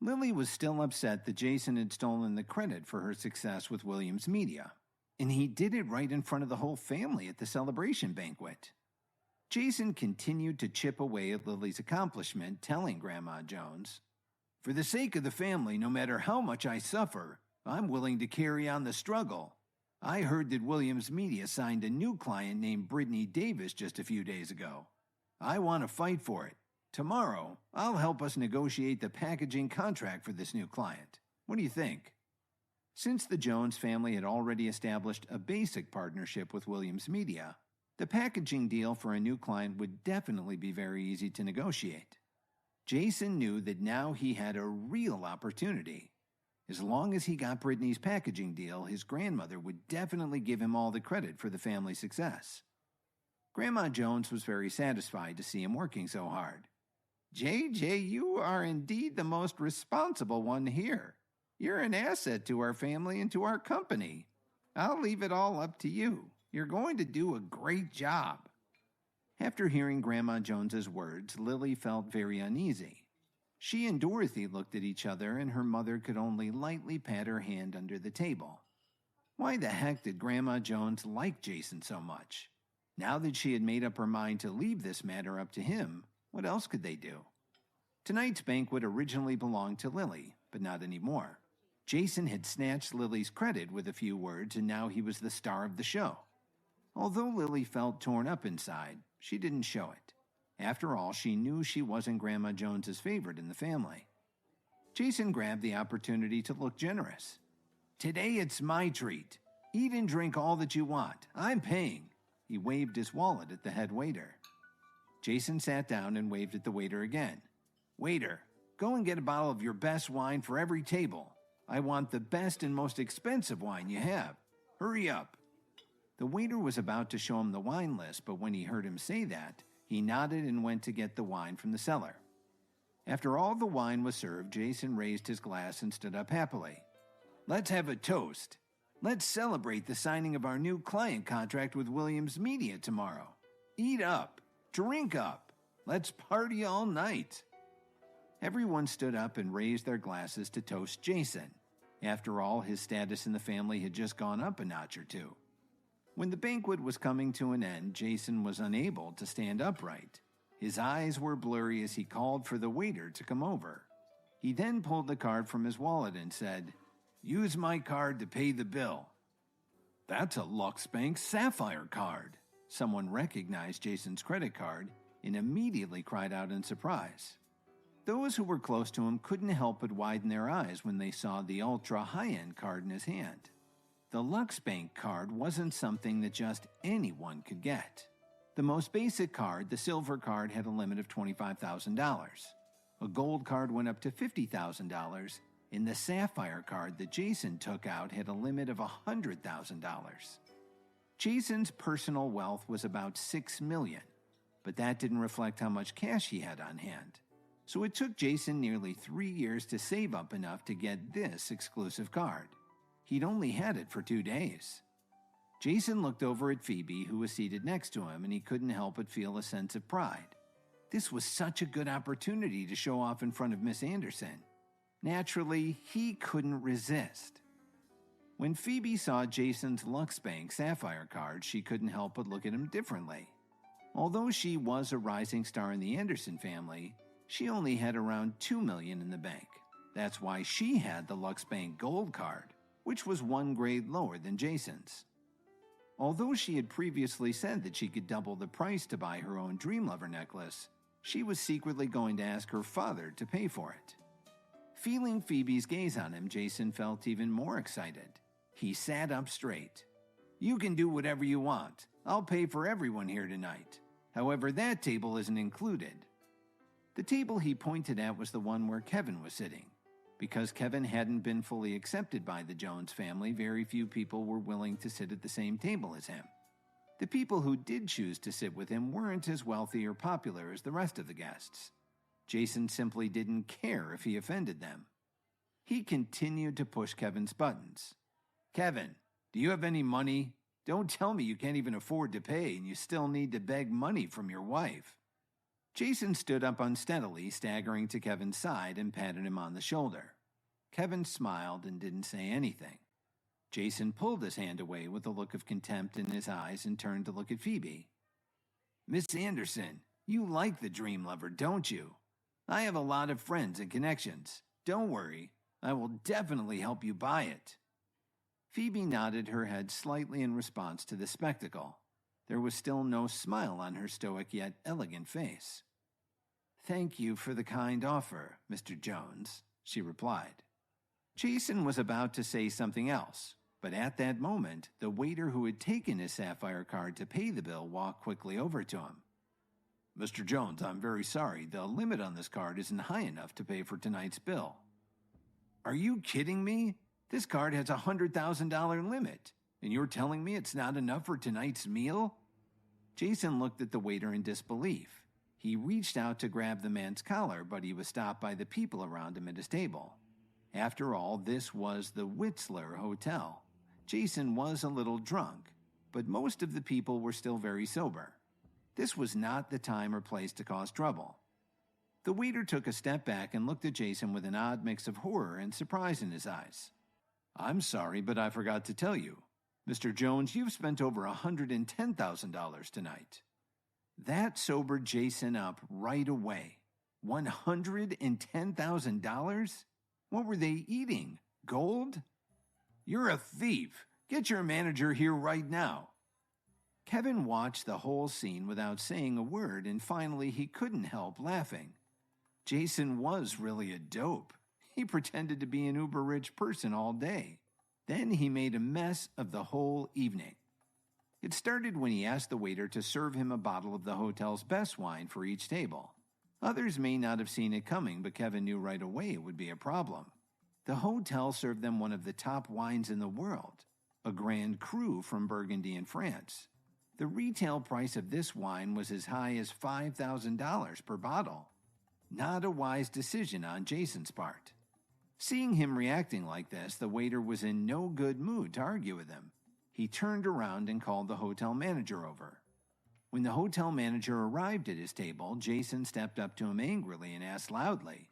Lily was still upset that Jason had stolen the credit for her success with Williams Media, and he did it right in front of the whole family at the celebration banquet. Jason continued to chip away at Lily's accomplishment, telling Grandma Jones, "For the sake of the family, no matter how much I suffer, I'm willing to carry on the struggle. I heard that Williams Media signed a new client named Brittany Davis just a few days ago. I want to fight for it. Tomorrow, I'll help us negotiate the packaging contract for this new client. What do you think?" Since the Jones family had already established a basic partnership with Williams Media, the packaging deal for a new client would definitely be very easy to negotiate. Jason knew that now he had a real opportunity. As long as he got Brittany's packaging deal, his grandmother would definitely give him all the credit for the family's success. Grandma Jones was very satisfied to see him working so hard. "JJ, you are indeed the most responsible one here. You're an asset to our family and to our company. I'll leave it all up to you. You're going to do a great job." After hearing Grandma Jones's words, Lily felt very uneasy. She and Dorothy looked at each other, and her mother could only lightly pat her hand under the table. Why the heck did Grandma Jones like Jason so much? Now that she had made up her mind to leave this matter up to him, what else could they do? Tonight's banquet originally belonged to Lily, but not anymore. Jason had snatched Lily's credit with a few words, and now he was the star of the show. Although Lily felt torn up inside, she didn't show it. After all, she knew she wasn't Grandma Jones's favorite in the family. Jason grabbed the opportunity to look generous. "Today it's my treat. Eat and drink all that you want. I'm paying." He waved his wallet at the head waiter. Jason sat down and waved at the waiter again. "Waiter, go and get a bottle of your best wine for every table. I want the best and most expensive wine you have. Hurry up." The waiter was about to show him the wine list, but when he heard him say that, he nodded and went to get the wine from the cellar. After all the wine was served, Jason raised his glass and stood up happily. "Let's have a toast. Let's celebrate the signing of our new client contract with Williams Media tomorrow. Eat up. Drink up. Let's party all night." Everyone stood up and raised their glasses to toast Jason. After all, his status in the family had just gone up a notch or two. When the banquet was coming to an end, Jason was unable to stand upright. His eyes were blurry as he called for the waiter to come over. He then pulled the card from his wallet and said, "Use my card to pay the bill." "That's a Lux Bank Sapphire card." Someone recognized Jason's credit card and immediately cried out in surprise. Those who were close to him couldn't help but widen their eyes when they saw the ultra-high-end card in his hand. The Lux Bank card wasn't something that just anyone could get. The most basic card, the silver card, had a limit of $25,000. A gold card went up to $50,000, and the sapphire card that Jason took out had a limit of $100,000. Jason's personal wealth was about $6 million, but that didn't reflect how much cash he had on hand. So it took Jason nearly 3 years to save up enough to get this exclusive card. He'd only had it for 2 days. Jason looked over at Phoebe, who was seated next to him, and he couldn't help but feel a sense of pride. This was such a good opportunity to show off in front of Miss Anderson. Naturally, he couldn't resist. When Phoebe saw Jason's Lux Bank Sapphire card, she couldn't help but look at him differently. Although she was a rising star in the Anderson family, she only had around $2 million in the bank. That's why she had the Lux Bank Gold card, which was 1 grade lower than Jason's. Although she had previously said that she could double the price to buy her own Dream Lover necklace, she was secretly going to ask her father to pay for it. Feeling Phoebe's gaze on him, Jason felt even more excited. He sat up straight. "You can do whatever you want. I'll pay for everyone here tonight. However, that table isn't included." The table he pointed at was the one where Kevin was sitting. Because Kevin hadn't been fully accepted by the Jones family, very few people were willing to sit at the same table as him. The people who did choose to sit with him weren't as wealthy or popular as the rest of the guests. Jason simply didn't care if he offended them. He continued to push Kevin's buttons. "Kevin, do you have any money? Don't tell me you can't even afford to pay and you still need to beg money from your wife." Jason stood up unsteadily, staggering to Kevin's side and patted him on the shoulder. Kevin smiled and didn't say anything. Jason pulled his hand away with a look of contempt in his eyes and turned to look at Phoebe. "Miss Anderson, you like the dream lover, don't you? I have a lot of friends and connections. Don't worry, I will definitely help you buy it." Phoebe nodded her head slightly in response to the spectacle. There was still no smile on her stoic yet elegant face. "Thank you for the kind offer, Mr. Jones," she replied. Jason was about to say something else, but at that moment, the waiter who had taken his Sapphire card to pay the bill walked quickly over to him. "Mr. Jones, I'm very sorry. The limit on this card isn't high enough to pay for tonight's bill." "Are you kidding me? This card has a $100,000 limit, and you're telling me it's not enough for tonight's meal?" Jason looked at the waiter in disbelief. He reached out to grab the man's collar, but he was stopped by the people around him at his table. After all, this was the Witzler Hotel. Jason was a little drunk, but most of the people were still very sober. This was not the time or place to cause trouble. The waiter took a step back and looked at Jason with an odd mix of horror and surprise in his eyes. "I'm sorry, but I forgot to tell you. Mr. Jones, you've spent over $110,000 tonight." That sobered Jason up right away. $110,000? What were they eating? Gold? "You're a thief. Get your manager here right now." Kevin watched the whole scene without saying a word, and finally he couldn't help laughing. Jason was really a dope. He pretended to be an uber-rich person all day. Then he made a mess of the whole evening. It started when he asked the waiter to serve him a bottle of the hotel's best wine for each table. Others may not have seen it coming, but Kevin knew right away it would be a problem. The hotel served them one of the top wines in the world, a Grand Cru from Burgundy in France. The retail price of this wine was as high as $5,000 per bottle. Not a wise decision on Jason's part. Seeing him reacting like this, the waiter was in no good mood to argue with him. He turned around and called the hotel manager over. When the hotel manager arrived at his table, Jason stepped up to him angrily and asked loudly,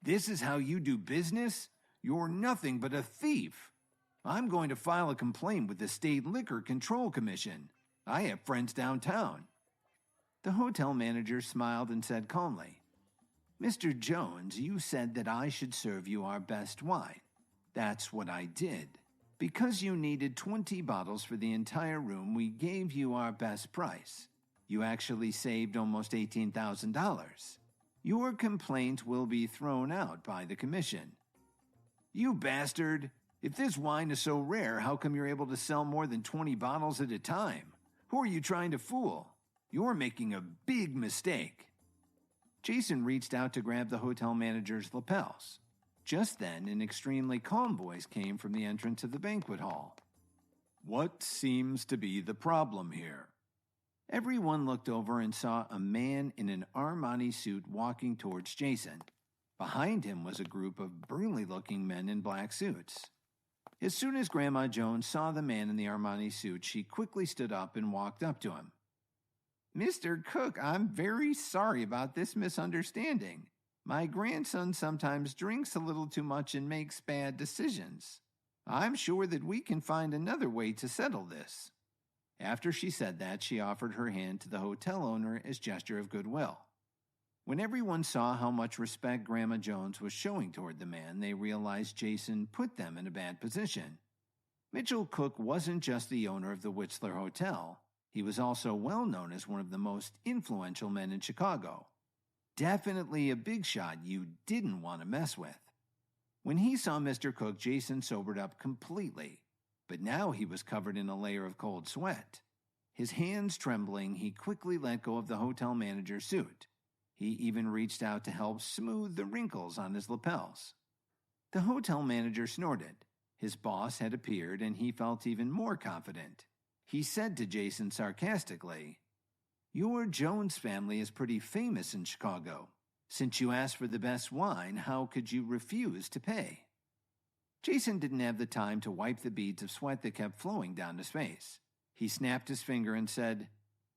"This is how you do business? You're nothing but a thief. I'm going to file a complaint with the State Liquor Control Commission. I have friends downtown." The hotel manager smiled and said calmly, "Mr. Jones, you said that I should serve you our best wine. That's what I did. Because you needed 20 bottles for the entire room, we gave you our best price. You actually saved almost $18,000. Your complaint will be thrown out by the commission." "You bastard! If this wine is so rare, how come you're able to sell more than 20 bottles at a time? Who are you trying to fool? You're making a big mistake." Jason reached out to grab the hotel manager's lapels. Just then, an extremely calm voice came from the entrance of the banquet hall. "What seems to be the problem here?" Everyone looked over and saw a man in an Armani suit walking towards Jason. Behind him was a group of burly-looking men in black suits. As soon as Grandma Jones saw the man in the Armani suit, she quickly stood up and walked up to him. "Mr. Cook, I'm very sorry about this misunderstanding. My grandson sometimes drinks a little too much and makes bad decisions. I'm sure that we can find another way to settle this." After she said that, she offered her hand to the hotel owner as gesture of goodwill. When everyone saw how much respect Grandma Jones was showing toward the man, they realized Jason put them in a bad position. Mitchell Cook wasn't just the owner of the Witzler Hotel. He was also well known as one of the most influential men in Chicago. Definitely a big shot you didn't want to mess with. When he saw Mr. Cook, Jason sobered up completely, but now he was covered in a layer of cold sweat. His hands trembling, he quickly let go of the hotel manager's suit. He even reached out to help smooth the wrinkles on his lapels. The hotel manager snorted. His boss had appeared, and he felt even more confident. He said to Jason sarcastically, "Your Jones family is pretty famous in Chicago. Since you asked for the best wine, how could you refuse to pay?" Jason didn't have the time to wipe the beads of sweat that kept flowing down his face. He snapped his finger and said,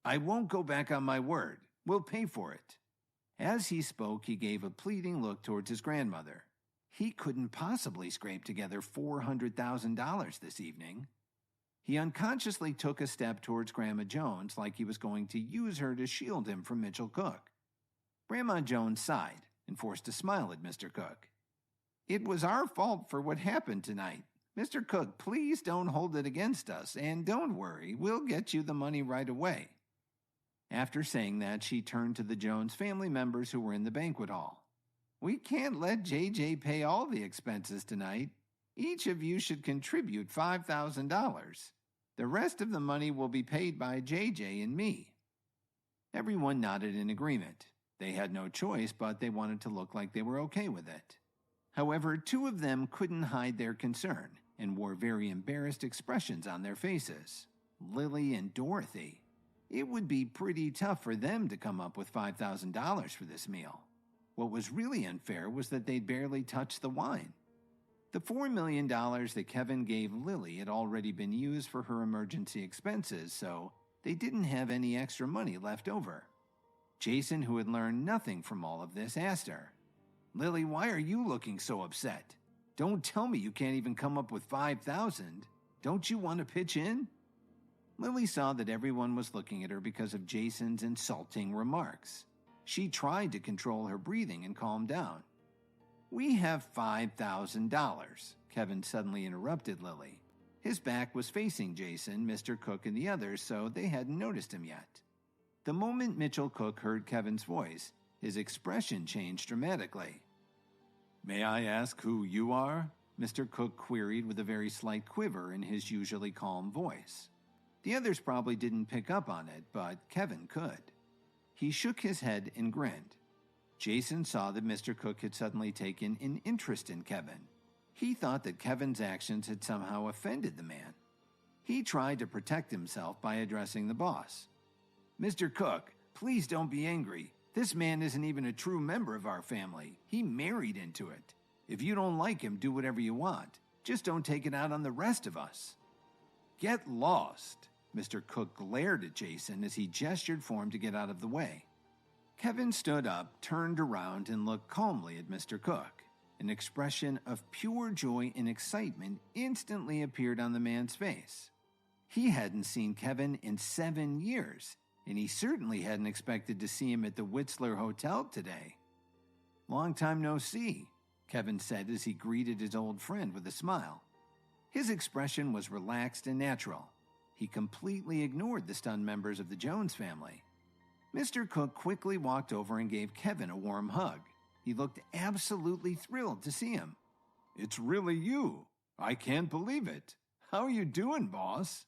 "I won't go back on my word. We'll pay for it." As he spoke, he gave a pleading look towards his grandmother. He couldn't possibly scrape together $400,000 this evening. He unconsciously took a step towards Grandma Jones like he was going to use her to shield him from Mitchell Cook. Grandma Jones sighed and forced a smile at Mr. Cook. "It was our fault for what happened tonight. Mr. Cook, please don't hold it against us, and don't worry, we'll get you the money right away." After saying that, she turned to the Jones family members who were in the banquet hall. "We can't let JJ pay all the expenses tonight. Each of you should contribute $5,000. The rest of the money will be paid by JJ and me." Everyone nodded in agreement. They had no choice, but they wanted to look like they were okay with it. However, two of them couldn't hide their concern and wore very embarrassed expressions on their faces. Lily and Dorothy. It would be pretty tough for them to come up with $5,000 for this meal. What was really unfair was that they'd barely touched the wine. The $4 million that Kevin gave Lily had already been used for her emergency expenses, so they didn't have any extra money left over. Jason, who had learned nothing from all of this, asked her, "Lily, why are you looking so upset? Don't tell me you can't even come up with $5,000. Don't you want to pitch in?" Lily saw that everyone was looking at her because of Jason's insulting remarks. She tried to control her breathing and calm down. "We have $5,000, Kevin suddenly interrupted Lily. His back was facing Jason, Mr. Cook, and the others, so they hadn't noticed him yet. The moment Mitchell Cook heard Kevin's voice, his expression changed dramatically. "May I ask who you are?" Mr. Cook queried with a very slight quiver in his usually calm voice. The others probably didn't pick up on it, but Kevin could. He shook his head and grinned. Jason saw that Mr. Cook had suddenly taken an interest in Kevin. He thought that Kevin's actions had somehow offended the man. He tried to protect himself by addressing the boss. "Mr. Cook, please don't be angry. This man isn't even a true member of our family. He married into it. If you don't like him, do whatever you want. Just don't take it out on the rest of us." "Get lost." Mr. Cook glared at Jason as he gestured for him to get out of the way. Kevin stood up, turned around, and looked calmly at Mr. Cook. An expression of pure joy and excitement instantly appeared on the man's face. He hadn't seen Kevin in 7 years, and he certainly hadn't expected to see him at the Witzler Hotel today. "Long time no see," Kevin said as he greeted his old friend with a smile. His expression was relaxed and natural. He completely ignored the stunned members of the Jones family. Mr. Cook quickly walked over and gave Kevin a warm hug. He looked absolutely thrilled to see him. "It's really you. I can't believe it. How are you doing, boss?"